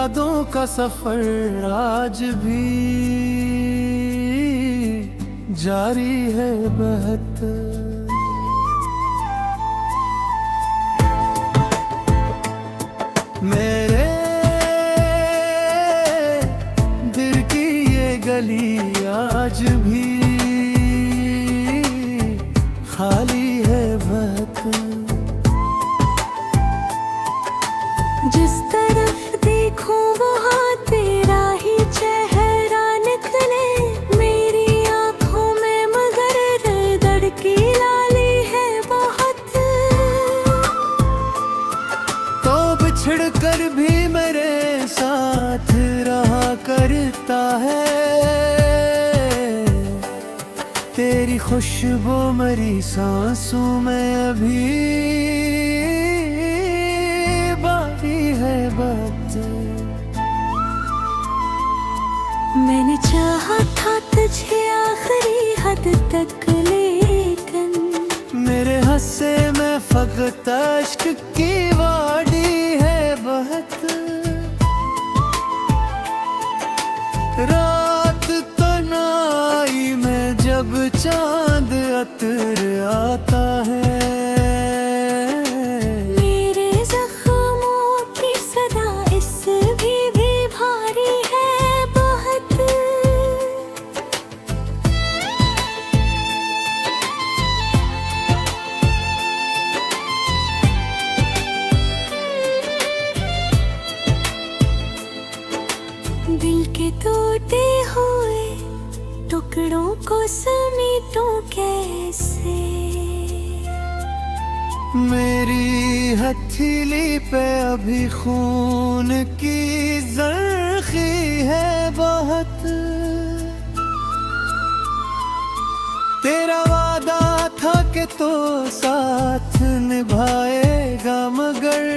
यादों का सफर आज भी जारी है बहत। मेरे दिल की ये गली आज भी खाली है बहत। जिस तरफ देखो वहाँ तेरा ही चेहरा निकले मेरी आँखों में, मगर दर्द की लाली है बहुत। तो बिछड़ कर भी मेरे साथ रहा करता है, तेरी खुशबू मेरी सांसों में अभी बाकी है बात। मैंने चाहा था तुझे आखिरी हद तक, लेकिन मेरे हंसे में फकत अश्क की वादी है बहत। रात तन्हाई में जब चांद अतर आता है, मेरे जख्मों की सदा इससे भी भारी है बहुत। दिल के टूटे हुए टुकड़ों को समेटूं कैसे, मेरी हथेली पे अभी खून की जर्खी है बहुत। तेरा वादा था कि तो साथ निभाएगा, मगर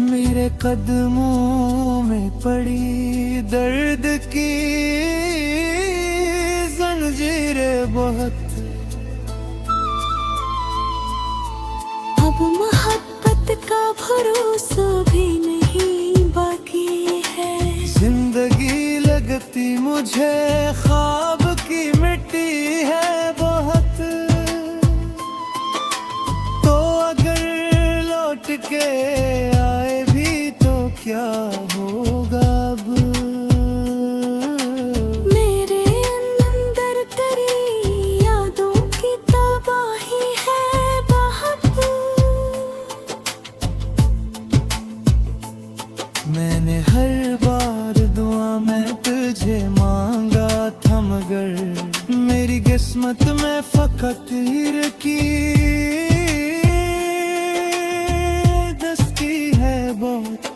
मेरे कदमों में पड़ी दर्द की जंजीरें बहुत। अब मोहब्बत का भरोसा भी नहीं बाकी है। जिंदगी लगती मुझे ख्वाब की मिट्टी है बहुत। तो अगर लौट के आए भी तो क्या होगा अब, मेरे अंदर तेरी यादों की तबाही है बहुत। मैंने हर बार दुआ में तुझे मांगा था, मगर मेरी किस्मत में फकत हीर की दस्ती है बहुत।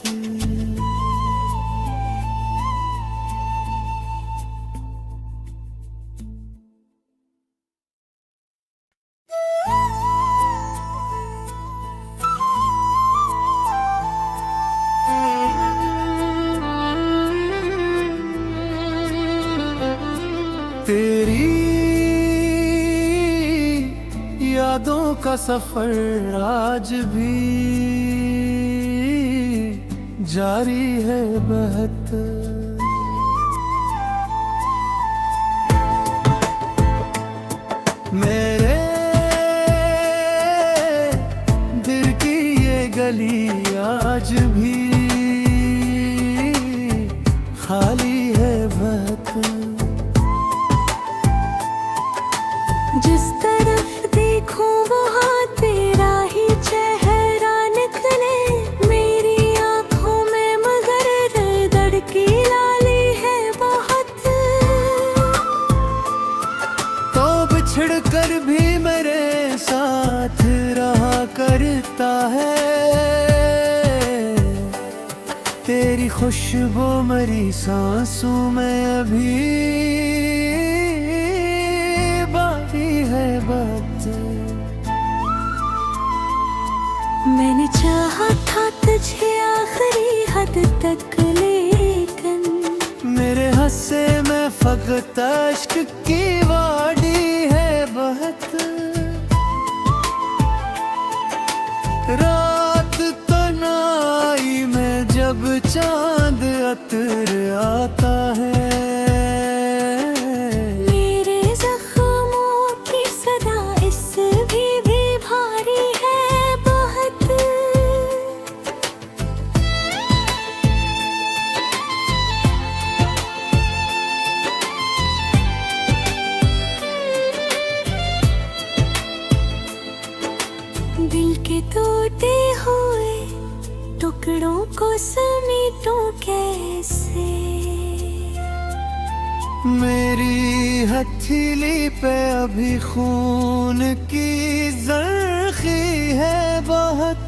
तेरी यादों का सफर आज भी जारी है बहत। मेरे दिल की ये गली आज भी खाली है बहत। जिस तरफ देखो वहाँ तेरा ही चेहरा निकले मेरी आँखों में, मगर दर्द की लाली है बहुत। तो बिछड़ कर भी मेरे साथ रहा करता है, तेरी खुशबू मेरी सांसों में अभी बाकी है बात। मैंने चाहा था तुझे आखिरी हद तक, लेकिन मेरे हंसे में फकत अश्क की वादी है बहत। रात तन्हाई टुकड़ों को समेटूं कैसे। मेरी हथेली पे अभी खून की जर्खी है बहुत।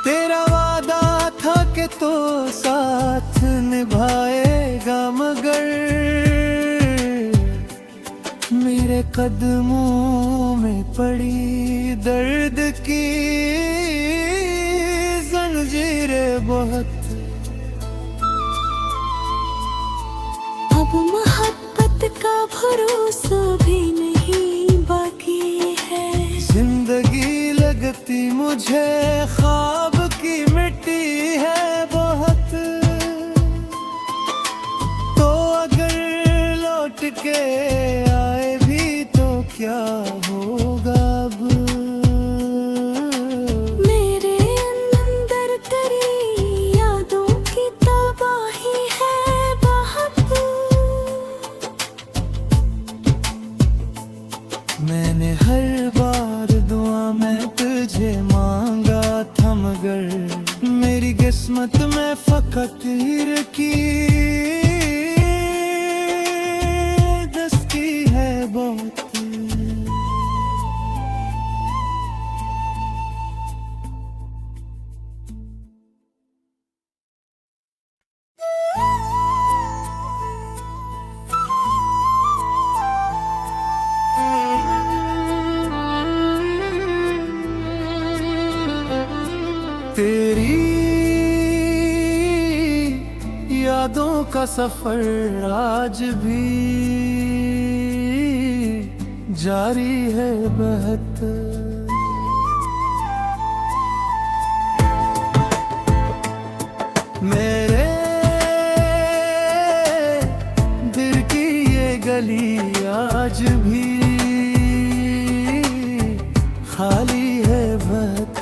तेरा वादा था कि तो साथ निभाएगा, मगर मेरे कदमों में पड़ी दर्द की जंजीरें बहुत। अब मोहब्बत का भरोसा भी नहीं बाकी है। जिंदगी लगती मुझे ख्वाब की मिट्टी है बहुत। तो अगर लौट के आए भी तो क्या होगा अब। मेरे अंदर तेरी यादों की तबाही है बहुत। मैंने हर बार दुआ में तुझे मांगा था, मगर मेरी किस्मत में फकीर की दस्ती है बहुत। तेरी यादों का सफर आज भी जारी है बहुत। मेरे दिल की ये गली आज भी खाली है बहुत।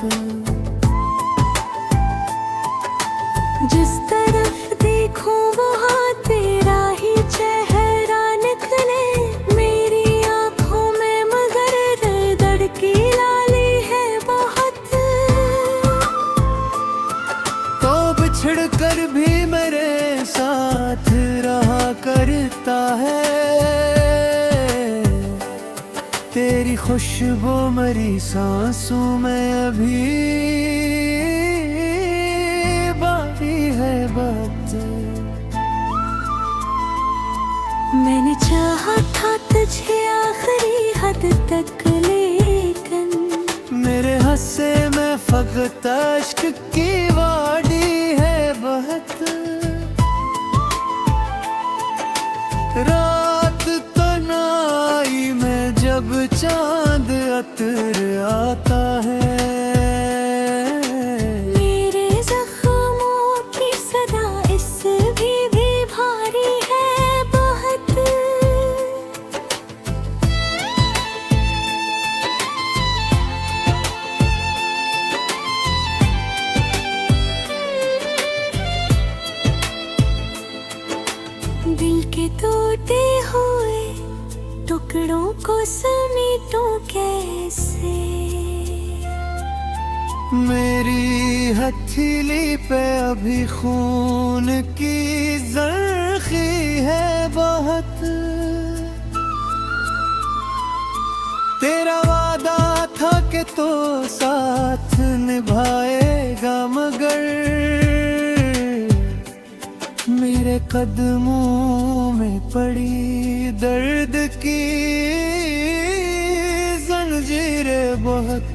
जिस तरफ देखो वहाँ तेरा ही चेहरा निकले मेरी आँखों में, मगर दर्द की लाली है बहुत। तो बिछड़ कर भी मेरे साथ रहा करता है। तेरी खुशबू मेरी सांसों में अभी बाकी है बात। मैंने चाहा था तुझे आखिरी हद तक, लेकिन मेरे हंसे में फकत अश्क की वादी है बहुत। रात तन्हाई में जब चांद अतर आता है, मेरे जख्मों की सदा इससे भी भारी है बहुत। दिल के टूटे हुए टुकड़ों को समेटूं कैसे। मेरी हथेली पे अभी खून की जर्खी है बहुत। तेरा वादा था कि तो साथ निभाएगा, मगर मेरे कदमों में पड़ी दर्द की जंजीरें बहुत।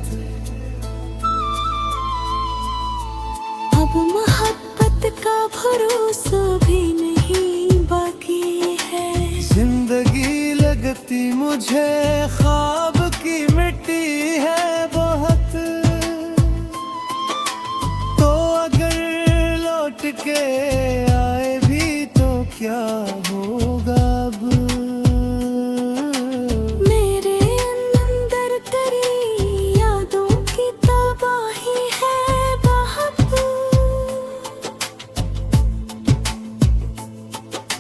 अब मोहब्बत का भरोसा भी नहीं बाकी है। जिंदगी लगती मुझे ख्वाब की मिट्टी है बहुत। तो अगर लौट के आए भी तो क्या होगा अब। मेरे अंदर तेरी यादों की तबाही है बहुत।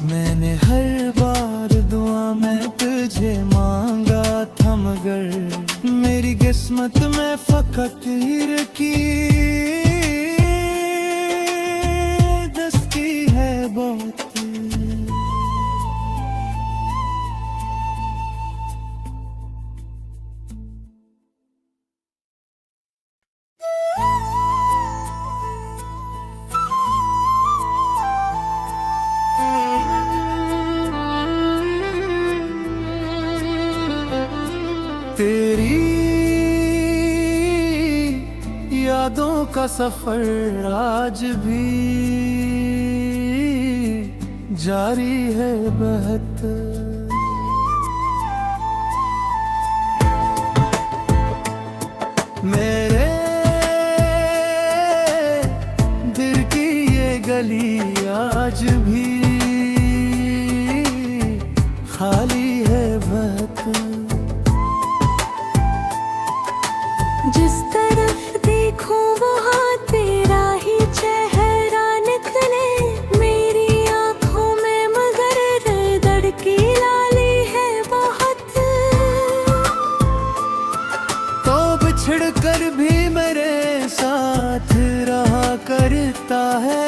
मैंने हर बार दुआ में तुझे मांगा था, मगर मेरी किस्मत में फकत तीर की दस्ती है बहुत। तेरी यादों का सफर आज भी जारी है बहत। मेरे दिल की ये गली आज भी खाली है बहत। जिस तरफ देखूं वहाँ तेरा ही चेहरा निकले मेरी आंखों में, मगर दर्द की लाली है बहुत। तो बिछड़ कर भी मेरे साथ रहा करता है,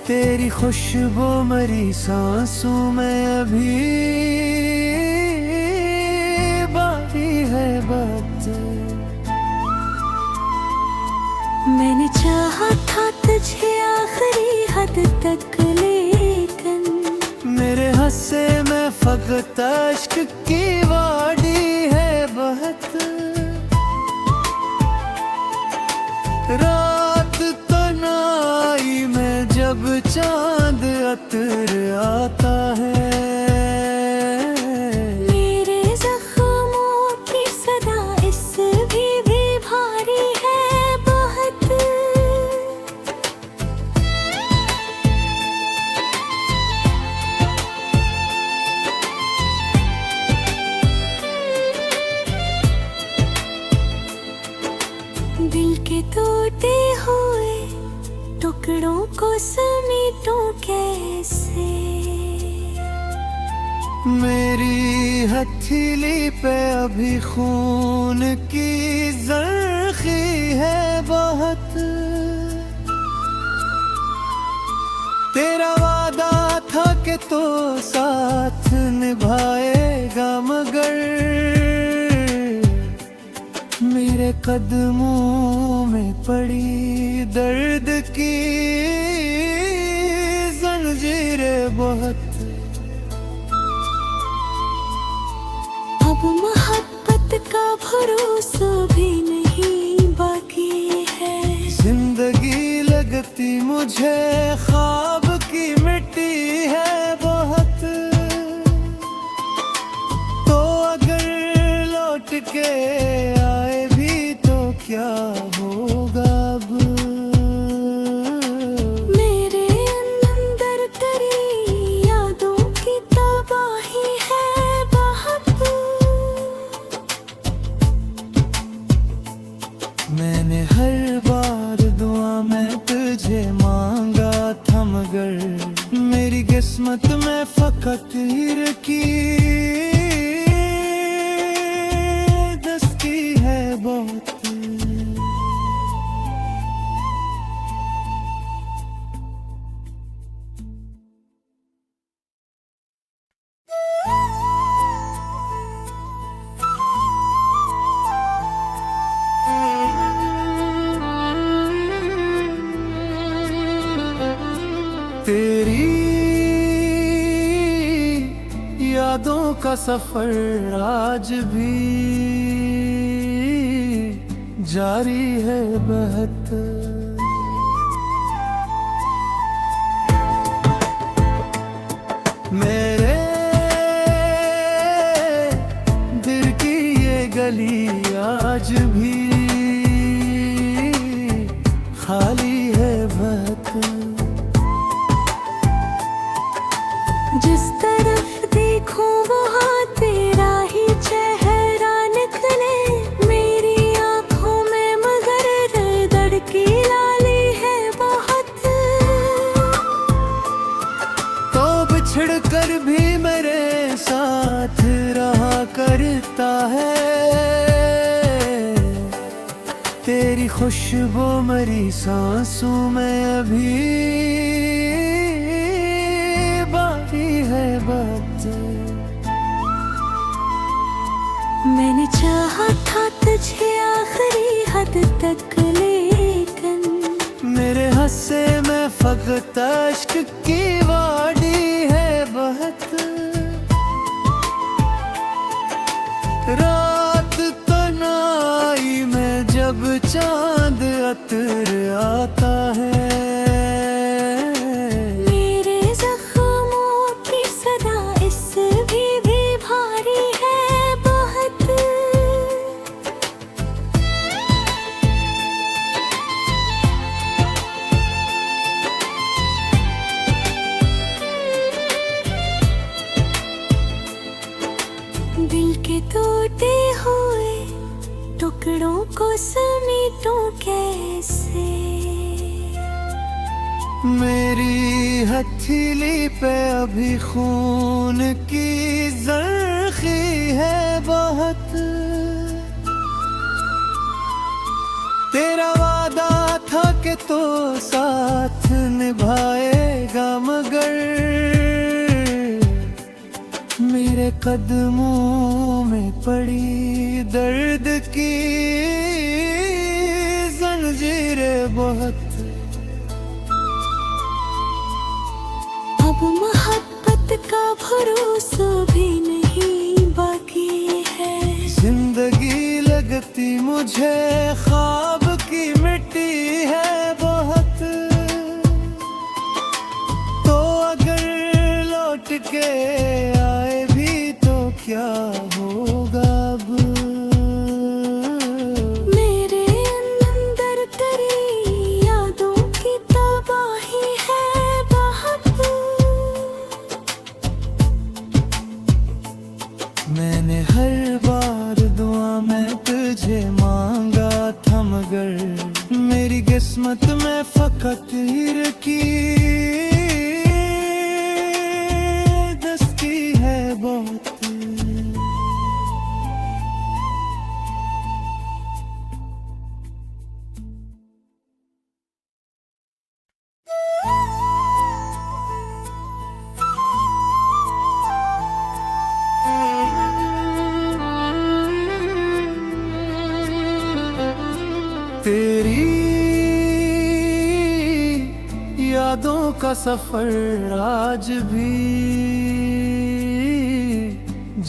तेरी खुशबू मेरी सांसों में अभी है बात। मैंने चाहा था तुझे आखिरी हद तक, लेकिन मेरे हंसे में फकत अश्क की वादी है बहत। रात तन्हाई में जब चांद अतर आता है, दिल के टूटे हुए टुकड़ों को समेटूं कैसे। मेरी हथेली पे अभी खून की जर्खी है बहुत। तेरा वादा था कि तो साथ निभाएगा, मगर मेरे कदमों में पड़ी दर्द की जंजीरें बहुत। अब मोहब्बत का भरोसा भी नहीं बाकी है। जिंदगी लगती मुझे ख्वाब की मिट्टी है बहुत। तो अगर लौट के आए भी तो क्या होगा अब। मेरे अंदर तेरी यादों की तबाही है बहुत। मैंने हर बार दुआ में तुझे मांगा था, मगर मेरी किस्मत में फकत हीर की दस्ती है बहुत। तेरी यादों का सफर आज भी जारी है बहत। मेरे दिल की ये गली आज भी खाली है बहत। जिस तरफ देखूं वहाँ तेरा ही चेहरा निकले मेरी आंखों में, मगर दर्द की लाली है बहुत। तो बिछड़ कर भी मेरे साथ रहा करता है, तेरी खुशबू मेरी सांसों में अभी बाकी है बात। मैंने चाहा था तुझे आखिरी हद तक, लेकिन मेरे हंसे में फकत अश्क की वादी है बहत। रात तन्हाई में जब चांद अतर आता है, मेरे जख्मों की सदा इससे भी भारी है बहुत। दिल के टूटे हुए टुकड़ों को समेटूं कैसे, मेरी हथेली पे अभी खून की जर्खी है बहुत। तेरा वादा था कि तो साथ निभाएगा, मगर मेरे कदमों में पड़ी दर्द की जंजीरें बहुत। अब मोहब्बत का भरोसा भी नहीं बाकी है। जिंदगी लगती मुझे ख्वाब की मिट्टी है बहुत। तो अगर लौट के आए भी तो क्या होगा अब। मेरे अंदर तेरी यादों की तबाही है बहुत। मैंने हर बार दुआ में तुझे मांगा था, मगर मेरी किस्मत में फकत हीर की दस्ती है बहुत। तेरी यादों का सफर आज भी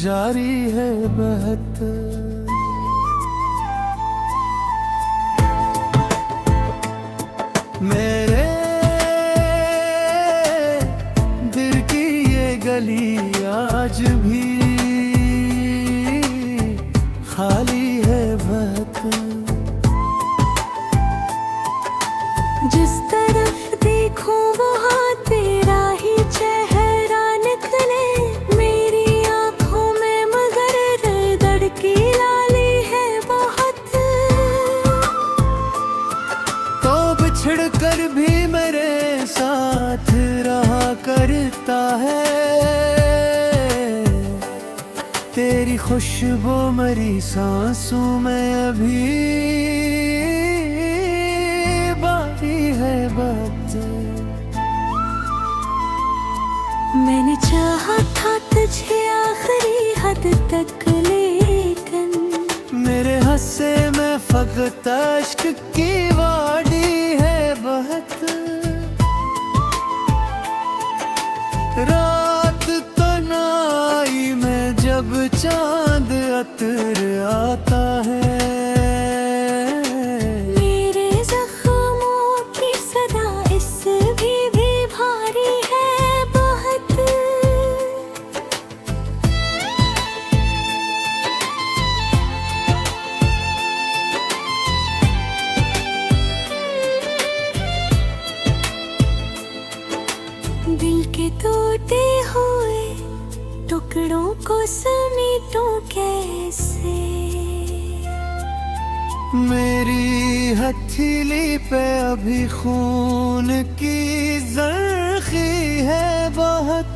जारी है बहत। मेरे दिल की ये गली आज भी खाली है बहत। जिस तरफ देखो वहाँ तेरा ही चेहरा निकले, मेरी आँखों में मगर दर्द की लाली है बहुत। तो बिछड़ कर भी मेरे साथ रहा करता है, तेरी खुशबू मेरी सांसों में अभी बाकी है बात। मैंने चाहा था तुझे आखिरी हद तक, लेकिन मेरे हंसे में फकत अश्क की वादी है बहत। रात तन्हाई में जब चांद अतर आता है, मेरे जख्मों की सदा इससे भी भारी है बहुत। दिल के टूटे हुए टुकड़ों को समेटूं कैसे, मेरी हथेली पे अभी खून की जर्खी है बहुत।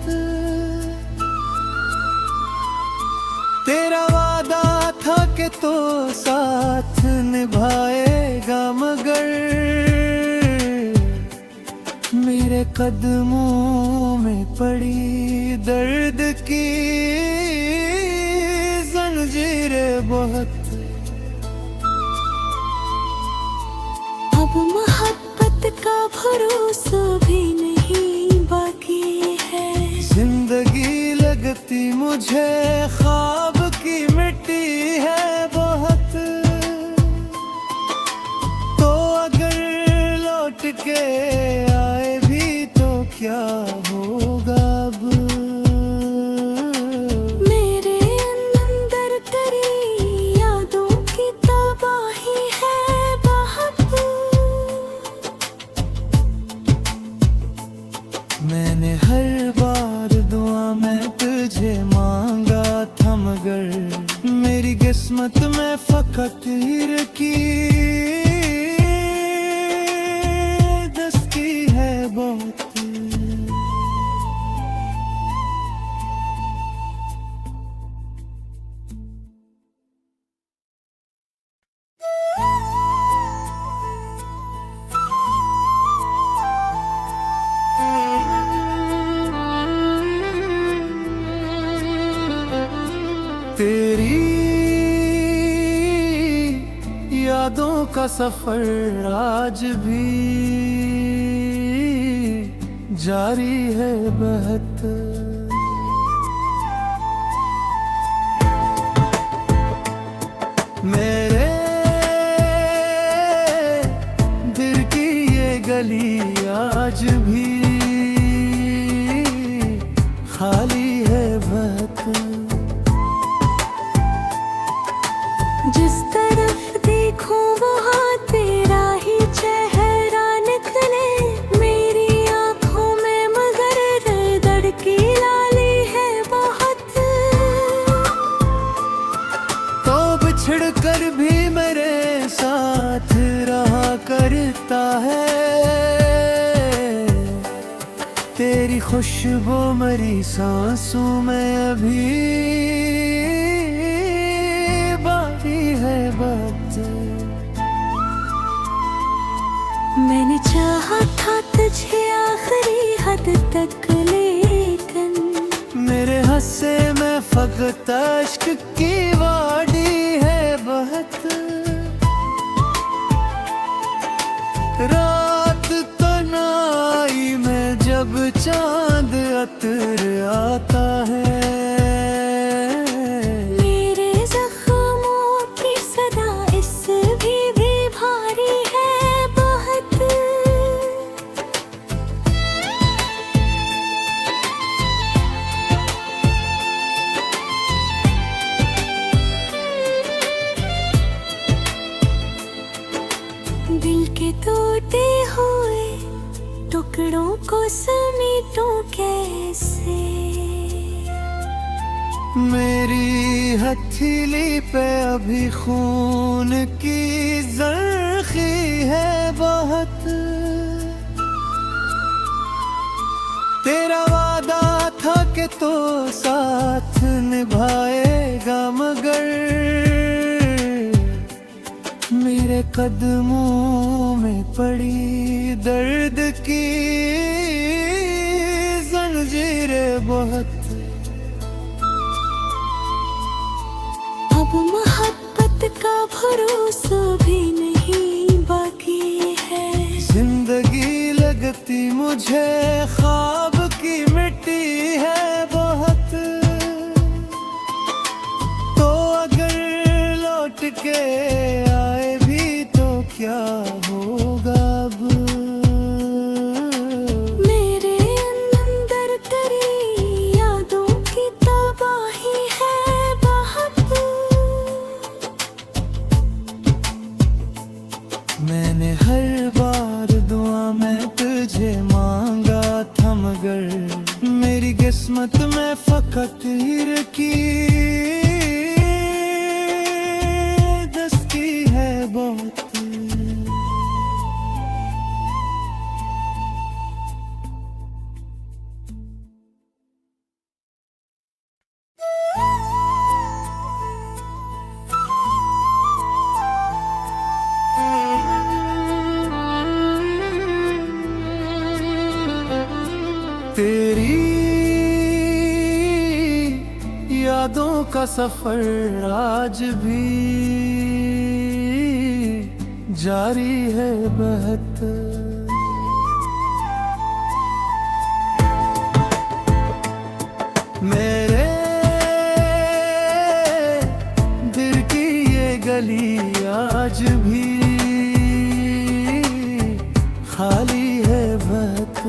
तेरा वादा था कि तो साथ निभाएगा, कदमों में पड़ी दर्द की जंजीरें बहुत। अब मोहब्बत का भरोसा भी नहीं बाकी है। जिंदगी लगती मुझे ख्वाब की मिट्टी है बहुत। तो अगर लौट के आए भी तो क्या होगा अब। मेरे अंदर तेरी यादों की तबाही है बहुत। मैंने हर बार दुआ में तुझे मांगा था मगर मेरी किस्मत में फकत हीर की दस्ती है बहुत। तेरी यादों का सफर आज भी जारी है बहुत। मेरे दिल की ये गली आज भी खाली है बहुत। जिस तरफ देखो वहाँ तेरा ही चेहरा निकले मेरी आँखों में, मगर दर्द की लाली है बहुत। तो बिछड़ कर भी मेरे साथ रहा करता है। तेरी खुशबू मेरी सांसों में अभी बाकी है बात। मैंने चाहा था तुझे आखिरी हद तक, लेकिन मेरे हंसे में फकत अश्क की वादी है बहुत। रात तन्हाई में जब चांद अतर आता है, मेरे जख्मों की सदा इससे भी भारी है बहुत। दिल के टूटे हुए टुकड़ों को समेटूं कैसे। मेरी हथेली पे अभी खून की जर्खी है बहुत। तेरा वादा था कि तो साथ निभाएगा, मगर मेरे कदमों में पड़ी दर्द की जंजीरें बहुत। अब मोहब्बत का भरोसा भी नहीं बाकी है। जिंदगी लगती मुझे ख्वाब की मिट्टी है बहुत। तो अगर लौट के आए भी तो क्या होगा अब। मेरे अंदर तेरी यादों की तबाही है बहुत। मैंने हर बार दुआ में तुझे मांगा था मगर मेरी किस्मत में फकत हीर की दस्ती है बहुत। का सफर आज भी जारी है बहत। मेरे दिल की ये गली आज भी खाली है बहत।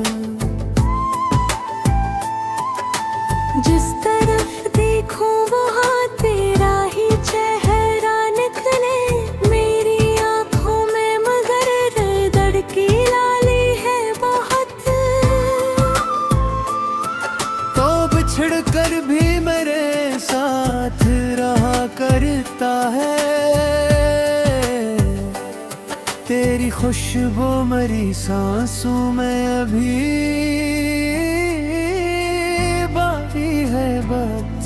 जिस तरफ देखो वहाँ तेरा ही चेहरा निकले मेरी आंखों में, मगर दर्द की लाली है बहुत। तो बिछड़ कर भी मेरे साथ रहा करता है, तेरी खुशबू मेरी सांसों में अभी बाकी है बात।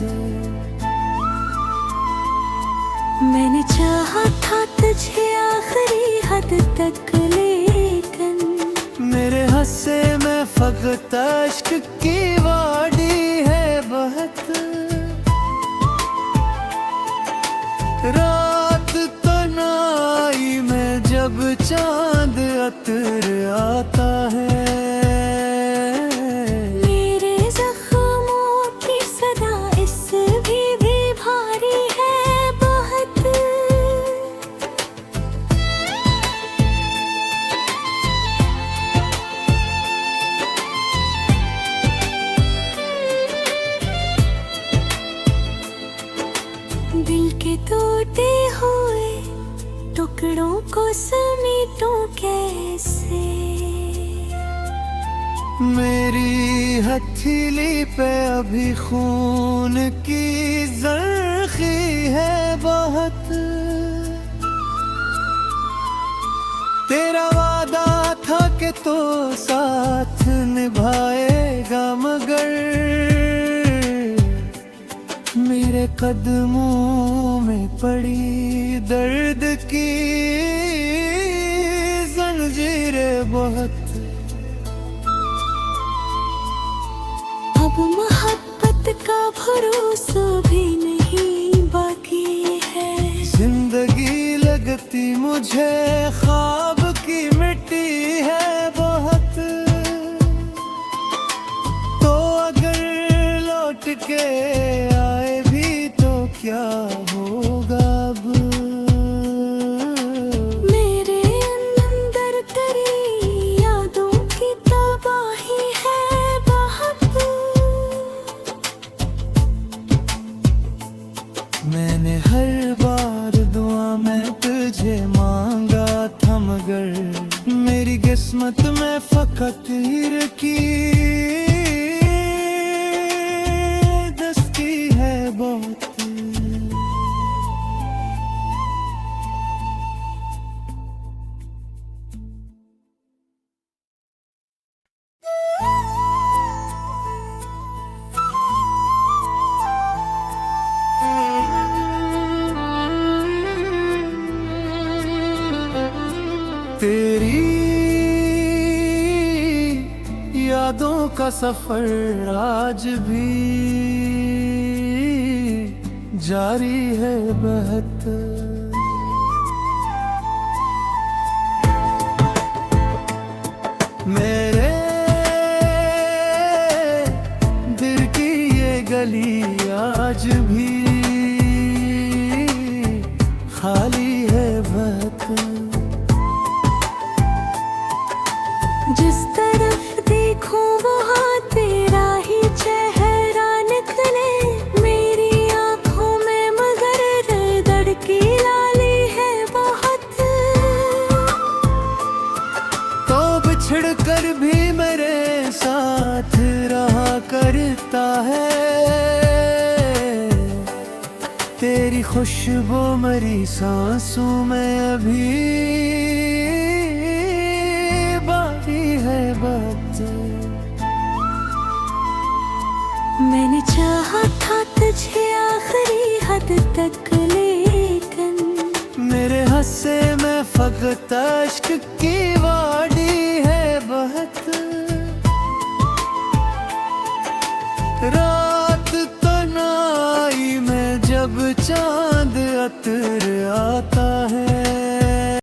मैंने चाहा था तुझे आखिरी हद तक, लेकिन मेरे हंसे में फकत अश्क की वादी है बहत। रात तन्हाई में जब चांद अतर आता है, मेरे जख्मों की सदा इससे भी भारी है बहुत। दिल के टूटे हुए टुकड़ों को समेटूं कैसे, मेरी हथेली पे अभी खून की जर्खी है बहुत। तेरा वादा था कि तो साथ निभाएगा, मगर मेरे कदमों में पड़ी दर्द की जंजीरें बहुत। अब मोहब्बत का भरोसा भी नहीं बाकी है। जिंदगी लगती मुझे ख्वाब की मिट्टी है बहुत। तो अगर लौट के आए भी तो क्या होगा अब, मेरे अंदर तेरी यादों की तबाही है बहुत। मैंने हर बार दुआ में तुझे मांगा था, मगर मेरी किस्मत में फकत हीर की दस्ती है बहुत। तेरी यादों का सफर आज भी जारी है बहत। मेरे दिल की ये गली आज भी खाली है बहत। जिस तरफ देखो वहाँ तेरा ही चेहरा निकले मेरी आंखों में, मगर दर्द की लाली है बहुत। तो बिछड़ कर भी मेरे साथ रहा करता है, तेरी खुशबू मेरी सांसों में अभी बाकी है बात। मैंने चाहा था तुझे आखिरी हद तक, लेकिन मेरे हंसे में फकत अश्क की वादी है बहत। रात तन्हाई में जब नजर आता